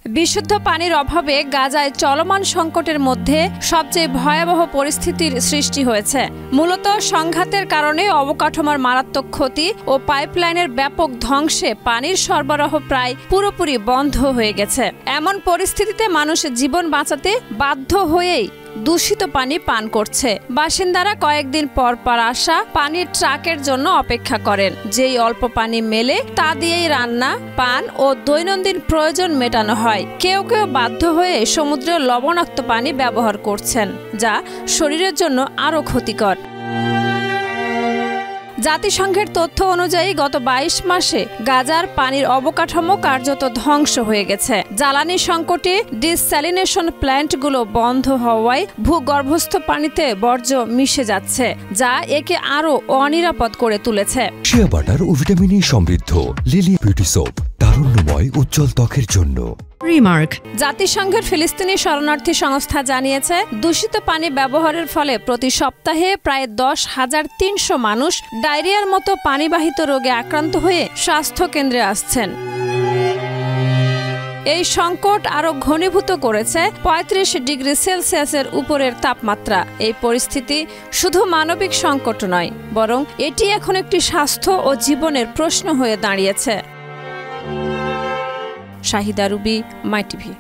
বিশুদ্ধ পানির অভাবে গাজায় চলমান সংকটের মধ্যে সবচেয়ে ভয়াবহ পরিস্থিতির সৃষ্টি হয়েছে। মূলত সংঘাতের কারণে অবকাঠামোর মারাত্মক ক্ষতি ও পাইপলাইনের ব্যাপক ধ্বংসে পানির সরবরাহ প্রায় পুরোপুরি বন্ধ হয়ে গেছে। এমন পরিস্থিতিতে মানুষ জীবন বাঁচাতে বাধ্য হয়েই দূষিত পানি পান করছে। বাসিন্দারা কয়েকদিন পর পর আসা পানির ট্রাকের জন্য অপেক্ষা করেন। যেই অল্প পানি মেলে তা দিয়েই রান্না, পান ও দৈনন্দিন প্রয়োজন মেটানো হয়। কেউ কেউ বাধ্য হয়ে সমুদ্রের লবণাক্ত পানি ব্যবহার করছেন, যা শরীরের জন্য আরও ক্ষতিকর। জাতিসংঘের তথ্য অনুযায়ী গত 22 মাসে গাজার পানির অবকাঠামো কার্যত ধ্বংস হয়ে গেছে। জ্বালানি সংকটে ডিস্যালিনেশন প্ল্যান্টগুলো বন্ধ হওয়ায় ভূগর্ভস্থ পানিতে বর্জ্য মিশে যাচ্ছে, যা একে আরও অনিরাপদ করে তুলেছে। শিয়া বাটার ও ভিটামিন ই সমৃদ্ধ লিলি বিউটি সোপ, তারুণ্যময় উজ্জ্বল ত্বকের জন্য। রিমার্ক। জাতিসংঘের ফিলিস্তিনি শরণার্থী সংস্থা জানিয়েছে, দূষিত পানি ব্যবহারের ফলে প্রতি সপ্তাহে প্রায় 10,300 মানুষ ডায়রিয়ার মতো পানিবাহিত রোগে আক্রান্ত হয়ে স্বাস্থ্য কেন্দ্রে আসছেন। এই সংকট আরও ঘনীভূত করেছে 35 ডিগ্রি সেলসিয়াসের উপরের তাপমাত্রা। এই পরিস্থিতি শুধু মানবিক সংকট নয়, বরং এটি এখন একটি স্বাস্থ্য ও জীবনের প্রশ্ন হয়ে দাঁড়িয়েছে। শাহিদা রুবি, মাই টিভি।